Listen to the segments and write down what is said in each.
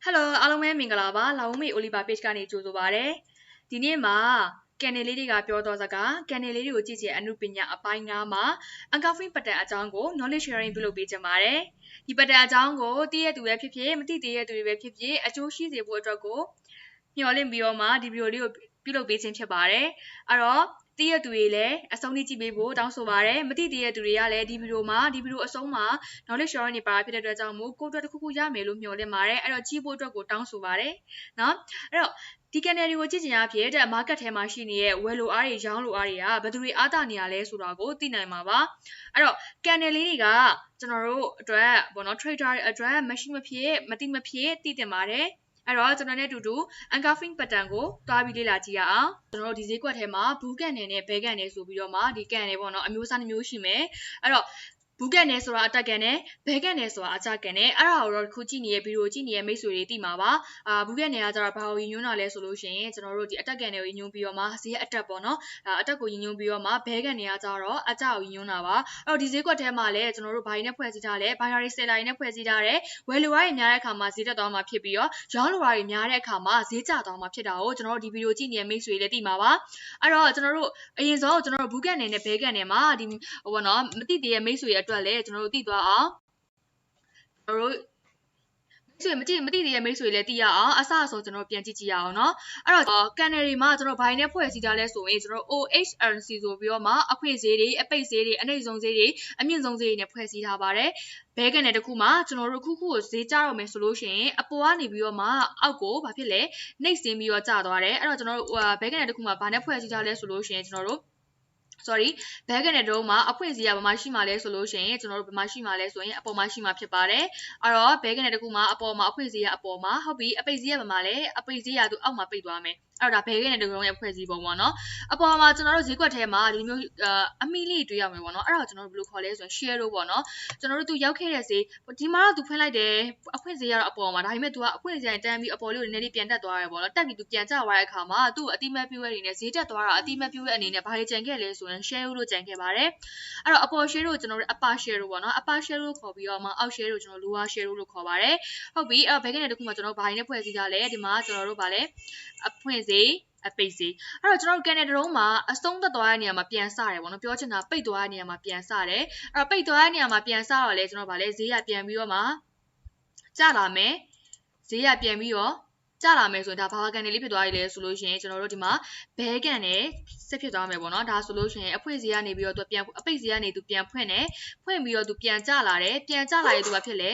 Hello အားလုံးပဲမင်္ဂလာပါလာဦးမေ Oliver Page ကနေကြိုဆိုပါရစေဒီနေ့မှာကန်နယ်လေးတွေကပြောတော့စကားကန်နယ်လေးတွေကိုကြည့်ချင်အမှုပညာအပိုင်း9မှာ Uncoupling pattern အကြောင်းကို knowledge sharing ပြုလုပ်ပေးချင်ပါတယ်ဒီ pattern အကြောင်းကိုသိရတဲ့သူပဲဖြစ်ဖြစ်မသိသေးတဲ့သူတွေပဲဖြစ်ဖြစ်အကျိုးရှိစေဖို့အတွက်ကိုမျှော်လင့်ပြီးတော့မှဒီဗီဒီယိုလေးကိုပြုလုပ်ပေးခြင်းဖြစ်ပါတယ်အဲ့တော့သိရတဲ့သူတွေလည်းအဆုံးထိကြည့်ပေးဖို့တောင်းဆိုပါရစေမသိသေးတဲ့သူတွေကလည်းဒီဗီဒီယိုအဆုံးမှာ knowledge sharing နေပါဖြစ်တဲ့အတွက်ကြောင့်မို့ကိုယ့်အတွက်တစ်ခုခုရမယ်လို့မျှော်လင့်ပါတယ်အဲ့တော့ကြည့်ဖို့အတွက်ကိုတောင်းဆိုပါတယ်နော်အဲ့တော့ဒီ canal တွေကိုကြည့်ချင်ရဖြစ်တဲ့ market ထဲမှာရှိနေတဲ့ဝယ်လိုအားတွေရောင်းလိုအားတွေကဘယ်သူတွေအားတာနေရလဲဆိုတာကိုသိနိုင်မှာပါအဲ့တော့ canal လေးတွေကကျွန်တော်တို့အတွက်ပေါ့နော် trader တွေအတွက်မရှိမဖြစ်မတိမဖြစ်သိတင်ပါတယ်အဲ့တော့ကျွန်တော်နဲ့အတူတူ Uncoupling pattern ကိုတွားပြီးလေ့လာကြည့်ရအောင်ကျွန်တော်တို့ဒီဈေးကွက်ထဲမှာဘူးကန်နယ်နဲ့ဘဲကန်နယ်ဆိုပြီးတော့မှဒီကန်နယ်ပေါ့နော်အမျိုးအစားနှမျိုးရှိမယ်အဲ့တော့ဘူးကန်နယ်ဆိုတာအတက်ကန်နယ်ဘဲကန်နယ်ဆိုတာအချကန်နယ်အဲ့ဒါကိုတော့ခုကြည့်နေတဲ့ဗီဒီယိုကြည့်နေတဲ့မိတ်ဆွေတွေသိမှာပါဘူးကန်နယ်ကကျတော့ဘာကိုရည်ညွှန်းတာလဲဆိုလို့ရှိရင်ကျွန်တော်တို့ဒီအတက်ကန်နယ်ကိုရည်ညွှန်းပြီးတော့မှဈေးအတက်ပေါ့နော်အတက်ကိုရည်ညွှန်းပြီးတော့မှဘဲကန်နယ်ကကျတော့အချကိုရည်ညွှန်းတာပါအဲ့တော့ဒီဈေးကွက်ထဲမှာလည်းကျွန်တော်တို့ဘာတွေနဲ့ဖွဲ့စည်းထားလဲဘာတွေ seller တွေနဲ့ဖွဲ့စည်းထားတယ်ဝယ်လိုအားတွေများတဲ့အခါမှာဈေးတက်သွားမှာဖြစ်ပြီးတော့ရောင်းလိုအားတွေများတဲ့အခါမှာဈေးကျသွားမှာဖြစ်တာကိုကျွန်တော်တို့ဒီဗီဒီယိုကြည့်နေတဲ့မိတ်ဆွေတွေလည်းသိမှာပါအဲ့တော့ကျွန်တော်တို့အရင်ဆုံးကျွန်တော်တို့ဘူးကန်နယ်နဲ့ဘဲကန်နယ်မှာဒီဟိုပေါ့နော်မသိသေးတဲ့မိတ်ဆွေတွေအတွက်လည်းကျွန်တော်တို့သိသွားအောင်ကျွန်တော်တို့မသိသေးတဲ့မိတ်ဆွေလည်းသိရအောင်အစအဆုံးကျွန်တော်ပြန်ကြည့်ကြည့်ရအောင်เนาะအဲ့တော့ကန်နယ်တွေမှာကျွန်တော်ဘိုင်းနဲ့ဖွဲ့စည်းထားလဲဆိုရင်ကျွန်တော် OHRC ဆိုပြီးတော့မှအခွင့်ဈေးတွေအပိတ်ဈေးတွေအနှိမ့်ဆုံးဈေးတွေအမြင့်ဆုံးဈေးတွေနဲ့ဖွဲ့စည်းထားပါတယ်ဘဲကန်နယ်တစ်ခုမှာကျွန်တော်တို့ခုကိုဈေးကျတော့မယ်ဆိုလို့ရှိရင်အပေါ်ကနေပြီးတော့မှအောက်ကိုဘာဖြစ်လဲနှိမ့်ဆင်းပြီးတော့ကျသွားတယ်အဲ့တော့ကျွန်တော်တို့ဘဲကန်နယ်တစ်ခုမှာဘာနဲ့ဖွဲ့စည်းထားလဲဆိုလို့ရှိရင်ကျွန်တော်တို့sorry ဘဲကန်နယ်တုံးမှာအဖွင့်ဈေးကဘာမှရှိမှလဲဆိုလို့ရှိရင်ကျွန်တော်တို့ဘာမှရှိမှလဲဆိုရင်အပေါ်မှာရှိမှဖြစ်ပါတယ်အဲ့တော့ဘဲကန်နယ်တစ်ခုမှာအပေါ်မှာအဖွင့်ဈေးကအပေါ်မှာဟုတ်ပြီအပိတ်ဈေးကဘာမှလဲအပိတ်ဈေးကသူအောက်မှာပိတ်သွားမယ်အဲ့တော့ဒါဘဲကန်နယ်တစ်ခုလုံးရဲ့ဖွဲ့စည်းပုံပေါ့နော်အပေါ်မှာကျွန်တော်တို့ဈေးကွက်ထဲမှာဒီမျိုးအမီလေးတွေ့ရမယ်ပေါ့နော်အဲ့ဒါကိုကျွန်တော်တို့ဘယ်လိုခေါ်လဲဆိုရင် share လို့ပေါ့နော်ကျွန်တော်တို့သူရောက်ခဲ့တဲ့ဈေးဒီမှာတော့သူဖွင့်လိုက်တယ်အဖွင့်ဈေးကတော့အပေါ်မှာဒါပေမဲ့ तू ကအဖွင့်ဈေးတိုင်းတန်းပြီးအပေါ်လေးကိုနည်းနည်းလေးပြန်တက်သွားတယ်ပေါ့နော်တက်ပြီး तू ပြန်ကျသွားတဲ့အခါမှာသူ့အတိမတ်ပြည့်ဝဲနေနဲ့ဈေးတက်သွားတာအတိမတ်ပြည့်ဝဲအနေနဲ့ဘာတွေကြံခဲ့လဲဆိုရင် share လို့ကြံခဲ့ပါတယ်အဲ့တော့အပေါ် share ကိုကျွန်တော်တို့ upper share လို့ပေါ့နော် upper share လို့ခေါ်ပြီးတော့မှအောက် share ကိုကျွန်တော် lower share လို့ခေါ်ပါတယ်ဟုတ်ပြီအဲ့တော့ဘဲကနေတစ်ခုမှကျွန်တော်ဘာတွေနဲ့ဖွဲ့စည်းထားလဲဒီမှာကျွန်တော်တို့ဗာလဲအဖွင့်ဈေးအပိတ်ဈေးအဲ့တော့ကျွန်တော်တို့ကန်နယ်တုံးမှာအဆုံးသက်သွားတဲ့နေရာမှာပြန်စတယ်ပေါ့နော်ပြောချင်တာပိတ်သွားတဲ့နေရာမှာပြန်စတယ်အဲ့တော့ပိတ်သွားတဲ့နေရာမှာပြန်စတော့လေကျွန်တော်ဗာလဲဈေးကပြန်ပြီးတော့မှကျလာမယ်ဈေးကပြန်ပြီးတော့ကျလာမယ်ဆိုရင်ဒါဘာကန်နယ်လေးဖြစ်သွားပြီလဲဆိုလို့ရှိရင်ကျွန်တော်တို့ဒီမှာဘဲကန်နယ်ဆက်ဖြစ်သွားမယ်ပေါ့နော်ဒါဆိုလို့ရှိရင်အဖွင့်ဈေးကနေပြီးတော့သူပြန်အပိတ်ဈေးကနေသူပြန်ဖွင့်တယ်ဖွင့်ပြီးတော့သူပြန်ကျလာတယ်ပြန်ကျလာရင်သူဘာဖြစ်လဲ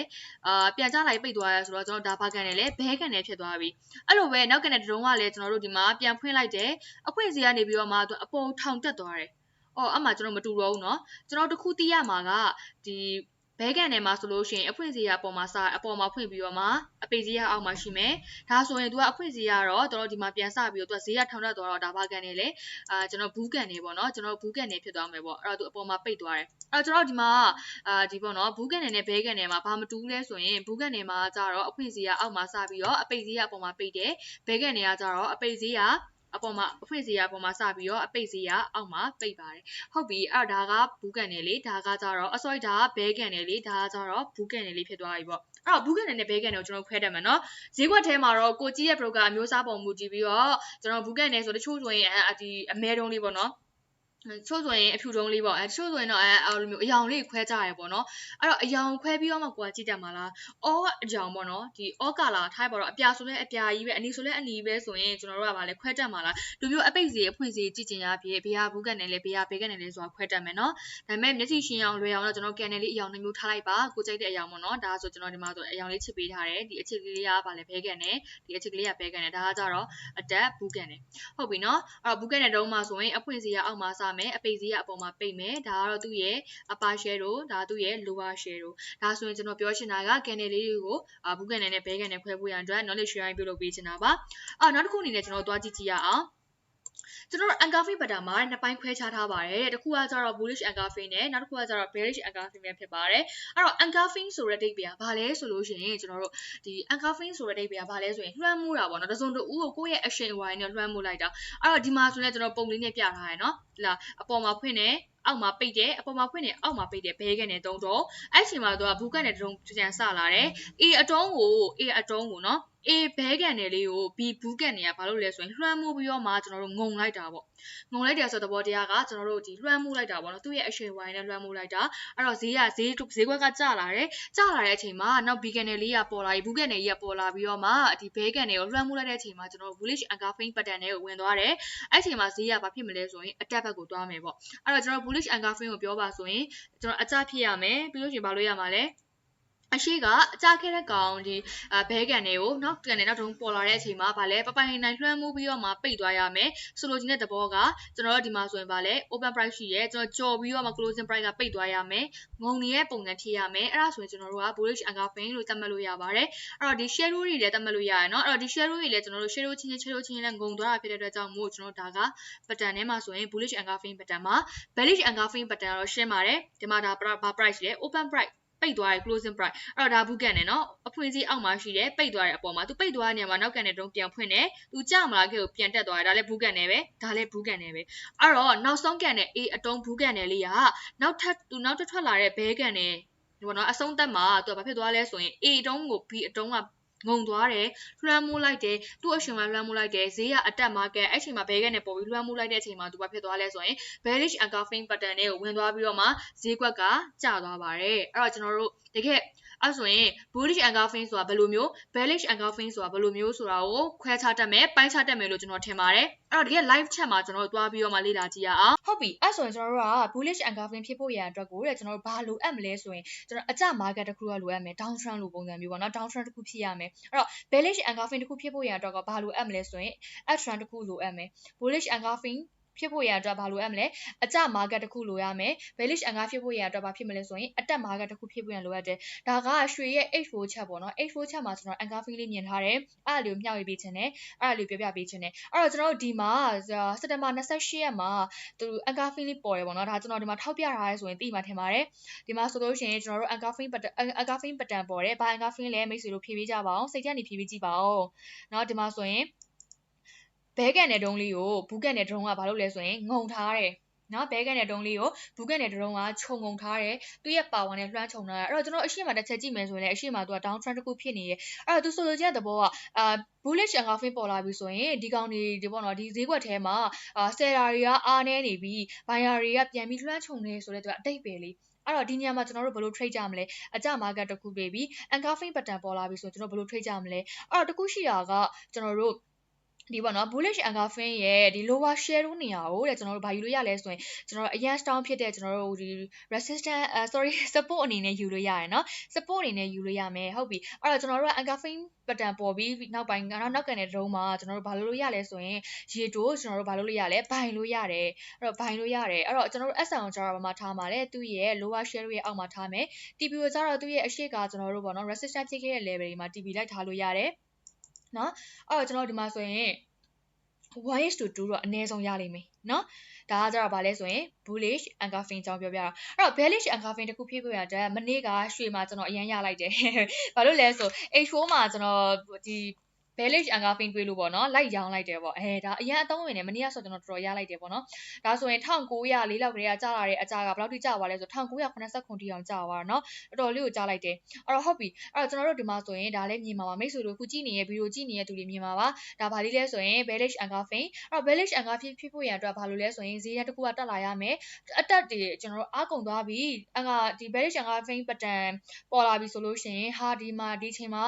ပြန်ကျလာရင်ပိတ်သွားရဆိုတော့ကျွန်တော်ဒါဘာကန်နယ်လဲဘဲကန်နယ်ဖြစ်သွားပြီအဲ့လိုပဲနောက်ကန်နယ်တုံးကလည်းကျွန်တော်တို့ဒီမှာပြန်ဖွင့်လိုက်တယ်အဖွင့်ဈေးကနေပြီးတော့မှသူအပေါ်ထောင်တက်သွားတယ်အဲ့မှာကျွန်တော်မတူတော့ဘူးเนาะကျွန်တော်တခုသိရမှာကဒီဘဲကန်နယ်မှာဆိုလို့ရှိရင်အဖွင့်ဈေးကအပေါ်မှာဖွင့်ပြီးတော့မှအပိတ်ဈေးကအောက်မှာရှိမယ်ဒါဆိုရင် तू ကအဖွင့်ဈေးကတော့တော်တော်ဒီမှာပြန်စပြီးတော့ तू ဈေးကထောင်တက်သွားတော့ဒါဘာကန်နယ်လဲကျွန်တော်ဘူးကန်နယ်ပေါ့နော်ကျွန်တော်ဘူးကန်နယ်ဖြစ်သွားမယ်ပေါ့အဲ့တော့ तू အပေါ်မှာပိတ်သွားတယ်အဲ့တော့ကျွန်တော်ဒီမှာဒီပေါ့နော်ဘူးကန်နယ်နဲ့ဘဲကန်နယ်မှာဘာမတူလဲဆိုရင်ဘူးကန်နယ်မှာကျတော့အဖွင့်ဈေးကအောက်မှာစပြီးတော့အပိတ်ဈေးကအပေါ်မှာပိတ်တယ်ဘဲကန်နယ်ကကျတော့အပိတ်ဈေးကအပေါ်မှာအဖွင့်ဈေးကအပေါ်မှာစပြီးတော့အပိတ်ဈေးကအောက်မှာပိတ်ပါတယ်ဟုတ်ပြီအဲ့တော့ဒါကဘူးကန်နယ်လေဒါကကျတော့sorry ဒါကဘဲကန်နယ်လေဒါကကျတော့ဘူးကန်နယ်လေးဖြစ်သွားပြီပေါ့အဲ့တော့ဘူးကန်နယ်နဲ့ဘဲကန်နယ်ကိုကျွန်တော်ခွဲတတ်မယ်နော်ဈေးကွက်ထဲမှာတော့ကိုကြီးရဲ့ broker အမျိုးအစားပုံမူကြည့်ပြီးတော့ကျွန်တော်ဘူးကန်နယ်ဆိုတချို့ဆိုရင်ဒီအမဲတုံးလေးပေါ့နော်ချို့ဆိုရင်အဖြူတုံးလေးပေါ့ချို့ဆိုရင်တော့လိုမျိုးအယောင်လေးခွဲကြရပေါ့နော်အဲ့တော့အယောင်ခွဲပြီးတော့မှကိုကကြည့်တတ်မှာလားအောအယောင်ပေါ့နော်ဒီအောကာလာထားပါတော့အပြာဆိုလဲအပြာကြီးပဲအနီဆိုလဲအနီပဲဆိုရင်ကျွန်တော်တို့ကဗာလဲခွဲတတ်မှာလားဒီမျိုးအပိတ်စီအဖွင့်စီကြည့်ချင်ရဖြစ်ဘေးကဘူးကန်နယ်လဲဘေးကဘဲကန်နယ်လဲဆိုတာခွဲတတ်မယ်နော်ဒါပေမဲ့မျက်စိရှင်းအောင်လွယ်အောင်တော့ကျွန်တော်ကန်နယ်လေးအယောင်နှမျိုးထားလိုက်ပါကိုကြိုက်တဲ့အယောင်ပေါ့နော်ဒါဆိုကျွန်တော်ဒီမှာဆိုအယောင်လေးချစ်ပေးထားတယ်ဒီအချစ်ကလေးကဗာလဲဘဲကန်နယ်ဒီအချစ်ကလေးကဘဲကန်နယ်ဒါကကြတော့အတက်ဘူးကန်နယ်ဟုတ်ပြီနော်အဲ့တော့ဘူးကန်နယ်တုံးမှာဆိုရင်အဖွင့်စီကအောက်မှာစမယ်အပိတ်စီကအပေါ်မှာပိတ်မယ်ဒါကတော့သူ့ရဲ့ upper share တို့ဒါသူ့ရဲ့ lower share တို့ဒါဆိုရင်ကျွန်တော်ပြောချင်တာကကန်နယ်လေးတွေကိုဘူးကန်နယ်နဲ့ဘဲကန်နယ်ခွဲဖို့ရန်အတွက် knowledge sharing ပြုလုပ်ပေးချင်တာပါနောက်တစ်ခုအနေနဲ့ကျွန်တော်သွားကြည့်ကြည့်ရအောင်ကျွန်တော်တို့ Uncoupling pattern မှာနှစ်ပိုင်းခွဲခြားထားပါတယ်တစ်ခုကကျတော့ bullish Uncoupling နဲ့နောက်တစ်ခုကကျတော့ bearish Uncoupling ပဲဖြစ်ပါတယ်အဲ့တော့ Uncoupling ဆိုတဲ့အဓိပ္ပာယ်ကဘာလဲဆိုလို့ရှိရင်ကျွန်တော်တို့ဒီ Uncoupling ဆိုတဲ့အဓိပ္ပာယ်ကဘာလဲဆိုရင်လွှမ်းမိုးတာပေါ့နော်တစုံတဦးကိုကိုယ့်ရဲ့ action ဝိုင်းနဲ့လွှမ်းမိုးလိုက်တာအဲ့တော့ဒီမှာဆိုရင်ကျွန်တော်ပုံလေးနဲ့ပြထားရယ်နော်ဒီလားအပေါ်မှာဖွင့်တယ် အောက်မှာပိတ်တယ်အပေါ်မှာဖွင့်တယ်အောက်မှာပိတ်တယ်ဘဲကန်နဲ့တုံးတော့အဲ့ချိန်မှာသူကဘူးကန်နဲ့တုံးပြန်ဆလာတယ် A အတွုံးကိုနော် A ဘဲကန်နယ်လေးကို B ဘူးကန်နယ်ကဘာလို့လဲဆိုရင်လွှမ်းမိုးပြီးတော့မှကျွန်တော်တို့ငုံလိုက်တာပေါ့ငုံလိုက်တယ်ဆိုတဲ့သဘောတရားကကျွန်တော်တို့ဒီလွှမ်းမိုးလိုက်တာပေါ့နော်သူ့ရဲ့အရှိန်ဝိုင်းနဲ့လွှမ်းမိုးလိုက်တာအဲ့တော့ဈေးကွက်ကကျလာတယ်ကျလာတဲ့အချိန်မှာနောက် B ကန်နယ်လေးကပေါ်လာပြီးဘူးကန်နယ်ကြီးကပေါ်လာပြီးတော့မှဒီဘဲကန်နယ်ကိုလွှမ်းမိုးလိုက်တဲ့အချိန်မှာကျွန်တော်တို့ bullish engulfing pattern တွေကိုဝင်သွားတယ်အဲ့ချိန်မှာဈေးကဘာဖြစ်မလဲဆိုရင်အတက်ဘက်ကိုသွားမယ်ပေါ့အဲ့တော့ကျွန်တော် bullish engulfing ကိုပြောပါဆိုရင်ကျွန်တော်အကျဖြစ်ရမယ်ပြီးလို့ရှိရင်ဘာလို့ရမှာလဲအရှိကအကြခဲ့တဲ့ကောင်ဒီဘဲကန်တွေကိုနောက်ကန်တွေနောက်တုံးပေါ်လာတဲ့အချိန်မှာဗာလဲပပိုင်နိုင်လွှမ်းမိုးပြီးတော့မှပိတ်သွားရမယ်ဆိုလိုချင်တဲ့သဘောကကျွန်တော်တို့ဒီမှာဆိုရင်ဗာလဲ open price ရှိရဲကျွန်တော်ကြော်ပြီးတော့မှ closing price ကပိတ်သွားရမယ်ငုံနေတဲ့ပုံစံဖြစ်ရမယ်အဲ့ဒါဆိုရင်ကျွန်တော်တို့က bullish engulfing လို့သတ်မှတ်လို့ရပါတယ်အဲ့တော့ဒီ share တွေလည်းသတ်မှတ်လို့ရတယ်เนาะအဲ့တော့ဒီ share တွေလည်းကျွန်တော်တို့ share ချင်းနဲ့ငုံသွားတာဖြစ်တဲ့အတွက်ကြောင့်မို့ကျွန်တော်တို့ဒါက pattern ထဲမှာဆိုရင် bullish engulfing pattern မှာ bearish engulfing pattern ကတော့ရှင်းပါတယ်ဒီမှာဒါဘာ price လဲ open priceပိတ်သွားတယ် closing price အဲ့တော့ဒါဘူးကန်တယ်နော်အဖွင့်စီးအောက်မှာရှိတယ်ပိတ်သွားတဲ့အပေါ်မှာသူပိတ်သွားတဲ့နေရာမှာနောက်ကန်တဲ့တုံးပြန်ဖွင့်တယ်သူကြမလားခဲ့ကိုပြန်တက်သွားတယ်ဒါလည်းဘူးကန်တယ်ပဲဒါလည်းဘူးကန်တယ်ပဲအဲ့တော့နောက်ဆုံးကန်တဲ့ A အတုံးဘူးကန်တယ်လေးကနောက်ထပ်ထွက်လာတဲ့ဘဲကန်တယ်ဒီပေါ့နော်အဆုံးသက်မှာသူကဘာဖြစ်သွားလဲဆိုရင် A အတုံးကို B အတုံးကငုံသွားတယ်လွှမ်းမိုးလိုက်တယ်သူ့အရှင်ကလွှမ်းမိုးလိုက်တယ်ဈေးကအတက် market အဲ့ချိန်မှာဘဲကန်နဲ့ပေါ်ပြီးလွှမ်းမိုးလိုက်တဲ့အချိန်မှာသူဘာဖြစ်သွားလဲဆိုရင် bearish engulfing pattern တွေကိုဝင်သွားပြီးတော့မှဈေးကွက်ကကျသွားပါတယ်အဲ့တော့ကျွန်တော်တို့တကယ်အဲ့ဆိုရင် bullish engulfing ဆိုတာဘယ်လိုမျိုး bearish engulfing ဆိုတာဘယ်လိုမျိုးဆိုတာကိုခွဲခြားတတ်မယ်ပိုင်းခြားတတ်မယ်လို့ကျွန်တော်ထင်ပါတယ်အဲ့တော့တကယ် live chat မှာကျွန်တော်တို့တွားပြီးတော့မှလေ့လာကြည့်ရအောင်ဟုတ်ပြီအဲ့ဆိုရင်ကျွန်တော်တို့က bullish engulfing ဖြစ်ဖို့ရန်အတွက်ကိုတဲ့ကျွန်တော်တို့ဘာလိုအပ်မလဲဆိုရင်ကျွန်တော်အကျ market တစ်ခုကလိုအပ်မယ် down trend လိုပုံစံမျိုးပေါ့နော် down trend တစ်ခုဖြစ်ရမယ်အဲ့တော့ bearish engulfing တစ်ခုဖြစ်ဖို့ရန်အတွက်ကဘာလိုအပ်မလဲဆိုရင် up trend တစ်ခုလိုအပ်မယ် bullish engulfingဖြစ်ဖို့ရအတွက်ဘာလိုအပ်မလဲအကျ market တစ်ခုလိုရမယ် bearish engulf ဖြစ်ဖို့ရအတွက်ဘာဖြစ်မလဲဆိုရင်အတက် market တစ်ခုဖြစ်ဖို့ရလိုအပ်တယ်ဒါကရွှေရဲ့ H4 ချက်ပေါ့နော် H4 ချက်မှာကျွန်တော် engulfing လေးမြင်ထားတယ်အဲ့ဒါလေးကိုမျှဝေပေးခြင်းနဲ့အဲ့ဒါလေးပြောပြပေးခြင်းနဲ့အဲ့တော့ကျွန်တော်တို့ဒီမှာစက်တင်ဘာ28ရက်မှာသူ engulfing လေးပေါ်တယ်ပေါ့နော်ဒါကျွန်တော်ဒီမှာထောက်ပြထားရဲဆိုရင်သိမှထင်ပါတယ်ဒီမှာဆိုလို့ရှိရင်ကျွန်တော်တို့ engulfing pattern ပေါ်တယ်ဘာ engulfing လဲမိတ်ဆွေတို့ဖြည့်ပေးကြပါအောင်စိတ်ထဲနေဖြည့်ပေးကြည့်ပါဦးเนาะဒီမှာဆိုရင်ဘဲကန်တဲ့တုံးလေးကိုဘူးကန်တဲ့တုံးကဘာလုပ်လဲဆိုရင်ငုံထားတယ်နော်ဘဲကန်တဲ့တုံးလေးကိုဘူးကန်တဲ့တုံးကခြုံငုံထားတယ်သူ့ရဲ့ power နဲ့လွှမ်းခြုံထားတာအဲ့တော့ကျွန်တော်အရှိမတစ်ချက်ကြည့်မယ်ဆိုရင်လည်းအရှိမသူက down trend တစ်ခုဖြစ်နေရဲ့အဲ့တော့သူဆိုလိုချင်တဲ့သဘောကbullish engulfing ပေါ်လာပြီဆိုရင်ဒီကောင်တွေဒီပေါ့နော်ဒီဈေးကွက်ထဲမှာseller တွေကအားနေနေပြီး buyer တွေကပြန်ပြီးလွှမ်းခြုံနေဆိုတဲ့သူကအတိတ်ပဲလေအဲ့တော့ဒီညမှာကျွန်တော်တို့ဘယ်လို trade ကြမလဲအကျ market တစ်ခုပေးပြီး engulfing pattern ပေါ်လာပြီဆိုကျွန်တော်ဘယ်လို trade ကြမလဲအဲ့တော့တခုရှိတာကကျွန်တော်တို့ဒီပေါ့နော် bullish engulfing ရဲ့ဒီ lower share နေရာကိုတဲ့ကျွန်တော်တို့ဘာယူလို့ရလဲဆိုရင်ကျွန်တော်အရန် strong ဖြစ်တဲ့ကျွန်တော်တို့ဒီ resistance support အနေနဲ့ယူလို့ရတယ်เนาะ support အနေနဲ့ယူလို့ရမယ်ဟုတ်ပြီအဲ့တော့ကျွန်တော်တို့က engulfing pattern ပေါ်ပြီးနောက်ပိုင်းနောက်ကန်တဲ့ဒုံးမှာကျွန်တော်တို့ဘာလုပ်လို့ရလဲဆိုရင်ရေတိုးကျွန်တော်တို့ဘာလုပ်လို့ရလဲဘိုင်လို့ရတယ်အဲ့တော့ဘိုင်လို့ရတယ်အဲ့တော့ကျွန်တော်တို့ S1 ကိုကျတော့ဘာမှထားမှာလဲသူ့ရဲ့ lower share ရဲ့အောက်မှာထားမယ် TP ကိုကျတော့သူ့ရဲ့အရှိကကျွန်တော်တို့ပေါ့နော် resistance ဖြစ်ခဲ့တဲ့ level တွေမှာ TP လိုက်ထားလို့ရတယ်เนาะအဲ့တော့ကျွန်တော်ဒီမှာဆိုရင် 1:2 တော့အနည်းဆုံးရလိမ့်မယ်เนาะဒါကကြတော့ဗာလဲဆိုရင် bullish engulfing ကြောင်းပြောပြတာအဲ့တော့ bearish engulfing တခုဖြစ်ဖို့ရတဲ့မနေ့ကရွှေမှာကျွန်တော်အရင်ရလိုက်တယ်ဘာလို့လဲဆို H4 မှာကျွန်တော်ဒီ bearish engulfing တွေးလို့ပေါ့နော်လိုက်ရောင်းလိုက်တယ်ပေါ့ဒါအရင်အသုံးဝင်နေမနေ့ကဆိုကျွန်တော်တော်တော်ရလိုက်တယ်ပေါ့နော်ဒါဆိုရင်1900လေးလောက်ကလေးကကြာလာတဲ့အကြာကဘယ်လောက်ထိကြာသွားလဲဆို1989ထိအောင်ကြာသွားတာเนาะတော်တော်လေးကိုကြာလိုက်တယ်အဲ့တော့ဟုတ်ပြီအဲ့တော့ကျွန်တော်တို့ဒီမှာဆိုရင်ဒါလည်းမြင်ပါပါမိတ်ဆွေတို့ခုကြည့်နေတဲ့ဗီဒီယိုကြည့်နေတဲ့သူတွေမြင်ပါပါဒါဘာလေးလဲဆိုရင် bearish engulfing အဲ့တော့ bearish engulfing ဖြစ်ဖို့ရအတွက်ဘာလို့လဲဆိုရင်ဈေးတစ်ခုကတက်လာရမယ်အတက်တွေကျွန်တော်တို့အားကုန်သွားပြီဒီ bearish engulfing pattern ပေါ်လာပြီဆိုလို့ရှိရင်ဟာဒီမှာဒီချိန်မှာ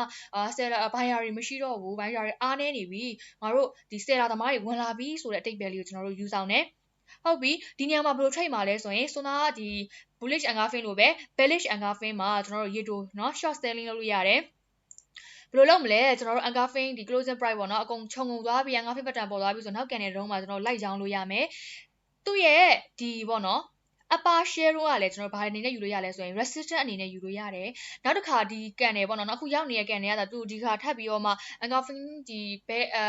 seller buyer တွေမရှိတော့ဘူး buyer တွေအားနေနေပြီငါတို့ဒီ seller သမားတွေဝင်လာပြီဆိုတဲ့အတိတ်ပဲလေးကိုကျွန်တော်တို့ယူဆောင်တယ်ဟုတ်ပြီဒီနေရာမှာဘယ်လို trade မှာလဲဆိုရင်ဆိုနာဒီ bullish engulfing လို့ပဲ bearish engulfing မှာကျွန်တော်တို့ရေတိုเนาะ short selling လုပ်လို့ရတယ်ဘယ်လိုလုပ်မလဲကျွန်တော်တို့ engulfing ဒီ closing price ပေါ့နော်အကုန်ခြုံငုံသွားပြီး engulfing pattern ပေါ်သွားပြီဆိုနောက်ကန်တဲ့တုံးမှာကျွန်တော်လိုက်ရောင်းလို့ရမယ်သူ့ရဲ့ဒီပေါ့နော်upper share ကလည်းကျွန်တော်ဘာအနေနဲ့ယူလို့ရလဲဆိုရင် resistance အနေနဲ့ယူလို့ရတယ်နောက်တစ်ခါဒီကန်တယ်ပေါ့နော်အခုရောက်နေတဲ့ကန်တွေကသူဒီခါထပ်ပြီးတော့မှ engulfing ဒီ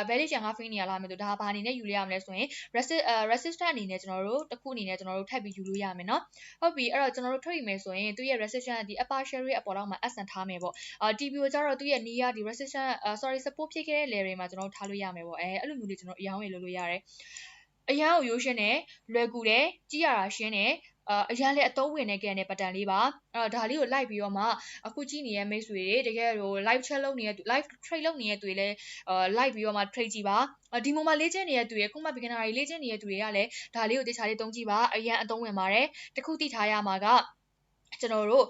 bearish engulfing နေရာလာမယ်ဆိုဒါဘာအနေနဲ့ယူလို့ရမလဲဆိုရင် resistance အနေနဲ့ကျွန်တော်တို့တစ်ခုအနေနဲ့ကျွန်တော်တို့ထပ်ပြီးယူလို့ရမယ်နော်ဟုတ်ပြီအဲ့တော့ကျွန်တော်တို့ထုတ်ရမယ်ဆိုရင်သူ့ရဲ့ resistance ဒီ upper share ရဲ့အပေါ်လောက်မှာ S ထားမယ်ပေါ့TP ကိုကျတော့သူ့ရဲ့ near ဒီ resistance support ဖြစ်ခဲ့တဲ့ level တွေမှာကျွန်တော်တို့ထားလို့ရမယ်ပေါ့အဲ့လိုမျိုးလေးကျွန်တော်အရောင်းရလုပ်လို့ရတယ်အရန်ကိုရိုးရှင်းတယ်လွယ်ကူတယ်ကြည့်ရတာရှင်းတယ် အရန်လည်းအသုံးဝင်နေကြတဲ့ pattern လေးပါအဲ့တော့ဒါလေးကိုလိုက်ပြီးတော့မှအခုကြည့်နေတဲ့မိတ်ဆွေတွေတကယ်ဟို live chat လုပ်နေတဲ့ live trade လုပ်နေတဲ့သူတွေလည်းလိုက်ပြီးတော့မှ trade ကြည့်ပါဒီmoment လေ့ကျင့်နေတဲ့သူတွေခုမှ beginner တွေလေ့ကျင့်နေတဲ့သူတွေကလည်းဒါလေးကိုတခြားလေးသုံးကြည့်ပါအရန်အသုံးဝင်ပါတယ်တခုသိထားရမှာကကျွန်တော်တို့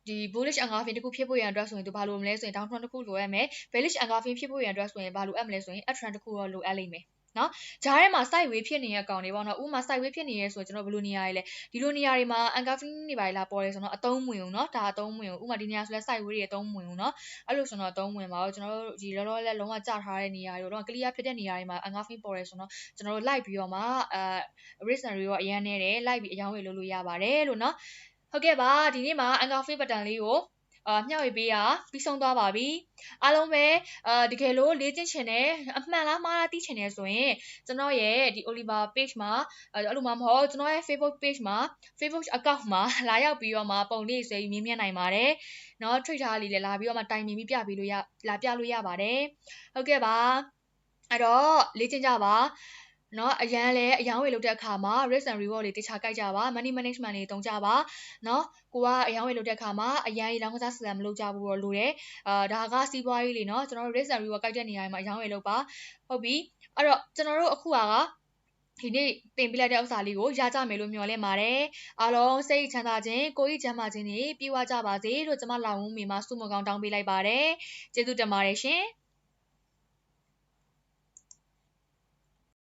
ဒီ bullish engulfing တခုဖြစ်ဖို့ရန်အတွက်ဆိုရင်သူဘာလိုမလဲဆိုရင် down trend တခုလိုအပ်မယ် bearish engulfing ဖြစ်ဖို့ရန်အတွက်ဆိုရင်ဘာလိုအပ်မလဲဆိုရင် up trend တခုတော့လိုအပ်လိမ့်မယ်နော်ဂျားထဲမှာ side way ဖြစ်နေတဲ့ကောင်တွေပေါ့နော်ဥပမာ side way ဖြစ်နေရဲဆိုကျွန်တော်ဘယ်လိုနေရာတွေလဲဒီလိုနေရာတွေမှာ engulfing တွေပါလာပေါ်တယ်ဆိုတော့အသုံးမဝင်ဘူးเนาะဒါအသုံးမဝင်ဘူးဥပမာဒီနေရာဆိုလဲ side way တွေအသုံးမဝင်ဘူးเนาะအဲ့လိုဆိုတော့အသုံးဝင်ပါတော့ကျွန်တော်တို့ဒီလောလောလဲလုံးဝကြထားတဲ့နေရာတွေတော့ clear ဖြစ်တဲ့နေရာတွေမှာ engulfing ပေါ်တယ်ဆိုတော့ကျွန်တော်တို့ like ပြီးတော့မှrisk and reward အရန်နေတယ် like ပြီးအယောင်းဝယ်လုပ်လို့ရပါတယ်လို့เนาะဟုတ်ကဲ့ပါဒီနေ့မှာ engulfing pattern လေးကိုမျှဝေပေးတာပြီးဆုံးသွားပါပြီအားလုံးပဲတကယ်လို့လေ့ကျင့်ချင်တယ်အမှန်လားမှားလားသိချင်တယ်ဆိုရင်ကျွန်တော်ရဲ့ဒီ Oliver page မှာအဲ့လိုမှမဟုတ်ကျွန်တော်ရဲ့ Facebook page မှာ Facebook account မှာလာရောက်ပြီးတော့မှပုံလေးဆွဲပြီးမြင်မြင်နိုင်ပါတယ်เนาะ trade ထားလေးလည်းလာပြီးတော့မှတိုင်ပင်ပြီးပြပေးလို့ရလာပြလို့ရပါတယ်ဟုတ်ကဲ့ပါအဲ့တော့လေ့ကျင့်ကြပါနော်အရန်လဲအယောင်းဝယ်လုပ်တဲ့အခါမှာ risk and reward တွေတခြားကြိုက်ကြပါ money management တွေတုံးကြပါနော်ကိုကအယောင်းဝယ်လုပ်တဲ့အခါမှာအရန်လောင်းကစားစစံမလုပ်ကြဘူးတော့လိုတယ်ဒါကစီးပွားရေးလေနော်ကျွန်တော်တို့ risk and reward ကြိုက်တဲ့နေရာမှာအယောင်းဝယ်လုပ်ပါဟုတ်ပြီအဲ့တော့ကျွန်တော်တို့အခုကဒီနေ့တင်ပြလိုက်တဲ့ဥစ္စာလေးကိုရကြမယ်လို့မျှော်လင့်ပါတယ်အားလုံးစိတ်ချမ်းသာခြင်းကိုယ်ကြီးချမ်းသာခြင်းတွေပြည့်ဝကြပါစေလို့ကျွန်မလောင်ဝင်းမိမဆုမကောင်းတောင်းပေးလိုက်ပါတယ်ကျေးဇူးတင်ပါတယ်ရှင်